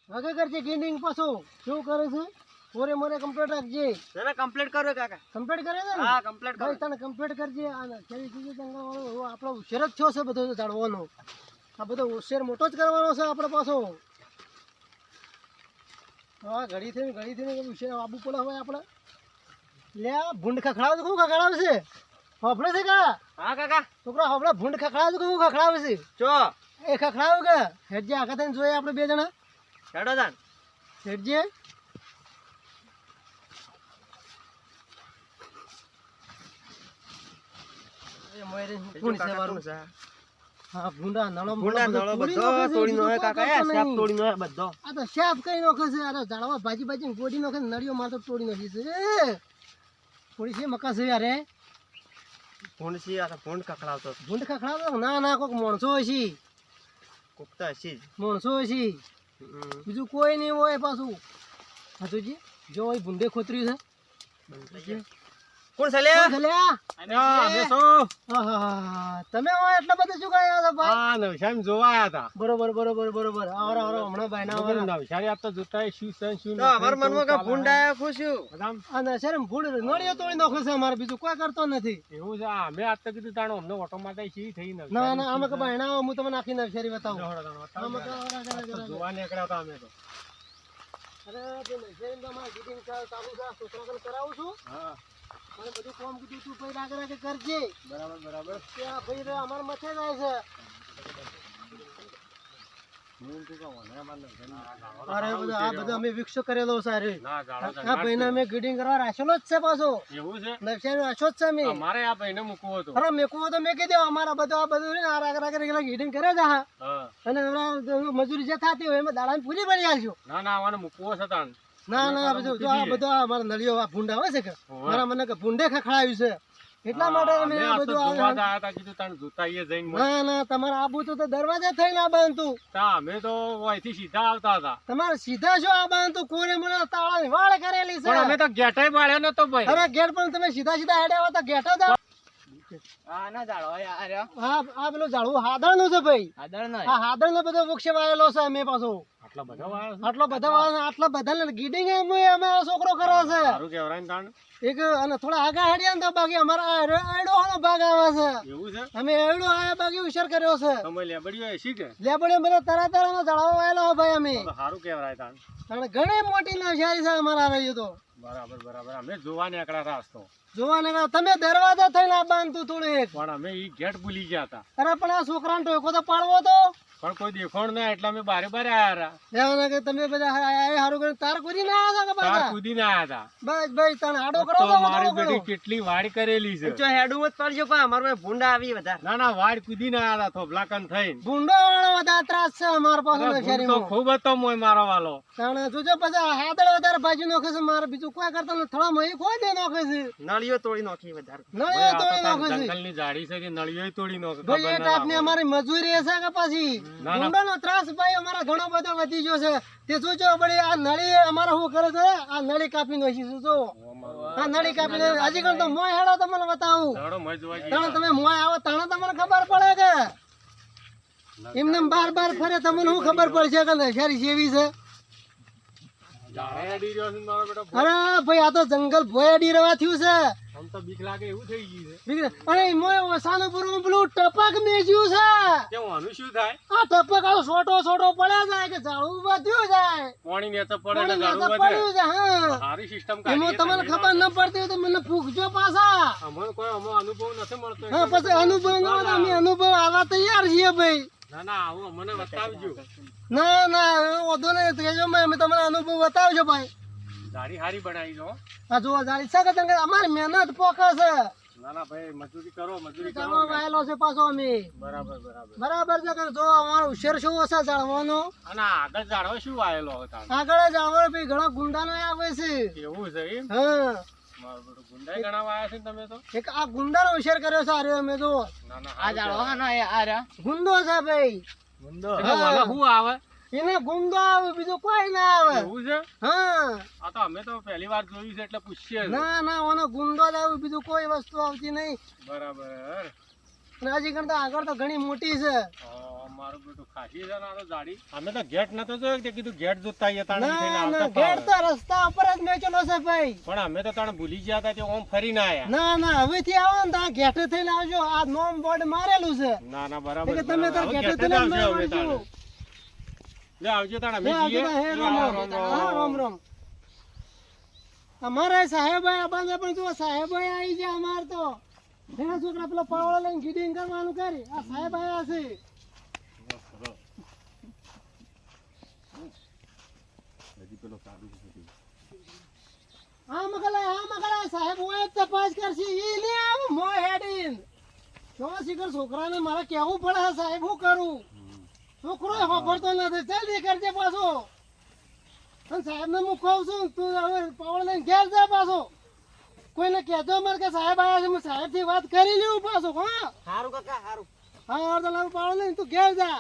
આગળ કરજે ગેન્ડિંગ પાછો શું કરે છે ઓરે મોરે કમ્પ્લીટ રાખજે તને કમ્પ્લીટ કરો કાકા કમ્પ્લીટ કરે છે ને હા કમ્પ્લીટ કરો ભાઈ તને કમ્પ્લીટ કરજે આ કેવી ચીજ જંગલવાળો આપણો હોશિયાર જ થયો છે બધો જાળવાનો આ બધો હોશિયાર મોટો જ કરવાનો છે આપણે પાછો હા ઘડી થઈને હોશિયાર આબુ પડે હવે આપણે લે ભૂંડ ખખડાવે તો શું ખખડાવે છે હોફળે છે કા હા કાકા છોકરા હોફળે ભૂંડ ખખડાવે તો શું ખખડાવે છે ચો એ ખખડાવે કે હેડજે આખા થઈને જોઈએ આપણે બે જણા હેડો દાન હેડજે હા ભૂંડા નળો બધો તોડી નો કાકા એ સાપ તોડી નો બધો આ તો સાપ કઈ નોખે છે અરે ઝાડવા ભાજી ગોડી નોખે નળીઓ માર તો તોડી નાખી છે થોડી છે મકા છે યાર ભૂંડ સી આ ભૂંડ કકડાવતો ભૂંડ ખખડાવે ના કોક માણસો હશે કુકતા સી માણસો હશે બીજું કોઈ નહીં હોય પાછું હાથુજી જો એ ભૂંડે ખોતર્યું છે કોણ છે લે તમે એટલા બધા શું ગયા હતા ભાઈ આ નવસારી જોવા આયા હતા બરોબર આવરો હમણાં ભાઈ ના આવરો નવસારી આપ તો જોતા શું છે શું તો અમાર મનમાં કે ભૂંડ આયા ખુશ્યું અને સર ભૂંડ નળિયો તોડી નાખો છે અમારે બીજું કોઈ કરતો નથી એવું છે અમે આજ તો કીધું તાણો અમને ઓટો માટે શી થઈ ના અમે કે ભાઈ ના હું તમને આખી નવસારી બતાવું જોવા નીકળ્યા હતા અમે તો અરે જે નવસારી તો અમારે મીટિંગ ચાલુ છે છોકરા કરાવું છું હા મને બધું કામ કીધું તું ભાઈ રાગે કરજે બરાબર ત્યાં ભાઈ અમારે મથે જાય છે અરે આ બધું અમે વિકસો કરેલો સારે આ ભાઈને અમે ગીડિંગ કરવા રાશેલો જ છે પાછો એવું છે નવસારી રાશો જ છે અમે અમારે આ ભાઈને મૂકવો હતો અરે મેકવો તો મેં કીધું અમારા બધું આ બધું આ રાગે ગીડિંગ કરે છે અને મજૂરી જે થતી હોય એમાં દાડા પૂરી બની આવજો ના આને મૂકવો છે તાણ ના બધું જો આ બધું અમારા નળીઓ આ ભૂંડા હોય છે કે મારા મને કે ભૂંડે ખખડાવ્યું છે એટલા માટે અમે આ બધું જોવા આયા હતા કીધું તાણ જોતા આઈએ જઈને ના તમારે આબુ તો દરવાજા થઈને આ બાંધતું અમે તો અહીંથી સીધા આવતા હતા તમારે સીધા શું આ બાંધતું કોરે મને તાળા વાળ કરેલી છે પણ અમે તો ગેટાઈ પાડ્યો નતો ભાઈ અરે ગેટ પણ તમે સીધા હેડ્યા હતા ગેટ જ આ ના જાળો યાર આ પેલું ઝાડવું હાદળ નું છે ભાઈ આદર ના આ હાદળ નો બધો વૃક્ષ વાયેલો છે અમે પાછો આટલા બધા વાળા આટલા બધા ગીડિંગ અમે છોકરો કરે છે સારું કેવરાય ને તાણ એક અને થોડા આગા હેડ્યા ને તો બાકી અમારા એડો વાળો ભાગ આવે છે એવું છે અમે એડો આયા બાકી ઉછેર કર્યો છે તમે લેબડીઓ એસી કે લેબડે બધા તરા નો ઝાડવો વાયેલો ભાઈ અમે સારું કેવરાય તાણ ઘણી મોટી નવસારી છે અમારા રહ્યું તો બરાબર અમે જોવા નીકળ્યા હતા આજ તો જોવા ને તમે દરવાજા થઈને આ બાંધતું થોડું એક પણ અમે ઈ ગેટ ભૂલી ગયા હતા અરે પણ આ છોકરાને ટોકો તો પાડવો તો પણ કોઈ દેખોણ ના એટલે અમે બારે આયા લેવાના કે તમે બધા હારું કરીને તાર કૂદી ના આવ્યા હતા પાછા કૂદીને આયા હતા બસ ભાઈ તને આડો કરો તો મારી બેટી કેટલી વાડ કરેલી છે જો હેડું જ પડજો પણ અમાર ભાઈ ભૂંડા આવી વધારે ના વાડ કૂદીને આયા હતા થોભલાકન થઈને ભૂંડો વાળો વધારે ત્રાસ છે અમાર પાસે ભૂંડ તો નવસારીમાં ખૂબ હતો મોય મારો વાલો તાણે જોજો પછી હાદળ વધારે ભાજી નાખે છે મારે બીજું કોઈ કરતા નથી થોડા મહી કોઈ દે નાખે છે નળીઓ તોડી નાખી વધારે નળીઓ તોડી નાખે છે જંગલની ઝાડી છે કે નળીઓ તોડી નાખે ભાઈ એ ટાપની અમારી મજૂરી હશે કે પછી ભૂંડોનો ત્રાસ ભાઈ અમારા ઘણો બધો વધી ગયો છે તે જોજો બળી આ નળી અમારે શું કરે છે આ નળી કાપી નાખી જો આ નળી કાપીને હજી કણ તો મોય હેડો તમને બતાવું તાણે તમે મોય આવો તાણે તમને ખબર પડે કે એમને બાર ફરે તમને શું ખબર પડશે કે નવસારી જેવી છે અરે ભાઈ આ તો જંગલ ભોયડી રવા થયું છે આમ તો બીક લાગે એવું થઈ ગયું છે અરે મોય ઓસાનું પૂરું પેલું ટપક મેજ્યું છે કેમ આનું શું થાય આ ટપક આ છોટો પડ્યા જાય કે ઝાડું વધ્યું જાય પાણી નેચે પડે એટલે પાણી ઝાડુ પડ્યું વધે છે હા સારી સિસ્ટમ એમાં તમને ખબર ન પડતી હોય તો મને પૂછજો પાછા અમને કોઈ અનુભવ નથી મળતો હા પછી અનુભવ ન હોય તો અમે અનુભવ આવા તૈયાર છીએ ભાઈ ના આવું અમને બતાવજો ના વધુ નહીં કહેજો અમે તમને અનુભવ બતાવજો ભાઈ જાડી હારી બનાવી દો આ જો જાળી છે કે અમારી મહેનત પોકે છે ના ભાઈ મજૂરી કરો ચાલવા વાયેલો છે પાછો અમે બરાબર છે કે જો અમારો ઉછેર શું હશે જાળવાનો અને આગળ ઝાડવા શું વાયેલો હતા આગળ જાળવાનો ભાઈ ઘણા ગુંડા આવે છે એવું છે એમ હા ગુંડાઈ ઘણા વાયા છે તમે તો એક આ ગુંડાનો ઉછેર કર્યો છે આરે અમે જો આ જાળો ના આ ગુંડો છે ભાઈ ગુંડો શું આવે એને ગુંડો આવે બીજું કોઈ ના આવે એવું છે હા આ તો અમે તો પહેલી વાર જોયું છે એટલે પૂછીએ ના ઓનો ગુંડો જ આવે બીજું કોઈ વસ્તુ આવતી નહીં બરાબર અને હજી કરતા આગળ તો ઘણી મોટી છે. મારું બેટું ખાસી છે ને આ તો જાડી. અમે તો ગેટ નતો જોયો તે કીધું ગેટ જોતા આઈએ તાણે થઈને ના ના આવતા ઘેર ફાવે. તો રસ્તા ઉપર જ મેચેલો છે ભાઈ. પણ અમે તો તાણે ભૂલી ગયા હતા તે ઓમ ફરીને આયા. ના ના હવેથી આવો ને તો આ ઘેટે થઈને આવજો. આ નોમ બોર્ડ મારેલું છે ના ના બરાબર એટલે તમે તાર હવે ઘેટે ઘેટે જ થઈને આવજો જ અમે તાણે. આવજો. લે આવજો તાણે અમે હે, આવજો જઈએ. તાણ, હે, લે, રામ રામ રામ. રામ. હા, રામ રામ. અમારા સાહેબ બાંધે પણ જો સાહેબ આવી છે અમાર તો એના છોકરા પેલો પાવડો લઈને ગીડિંગ કરવાનું કરી આ સાહેબ આવ્યા છે. હા મગલા સાહેબ હોય જ તપાસ કરશે ઈ લે આવ મો હેડીન જો શિખર છોકરાને મારે કેવું પડે છે સાહેબ હું કરું છોકરો ખબરતો નથી જલ્દી કરજે પાછો અને સાહેબને હું કહું છું તું હવે પાવડો લઈને ઘેર જા પાછો કોઈને કહેજો મારે કે સાહેબ આવ્યા છે હું સાહેબથી વાત કરી લઉં પાછો હા સારું કાકા સારું હા તો લાવ પાવડો લઈને તું ઘેર જા.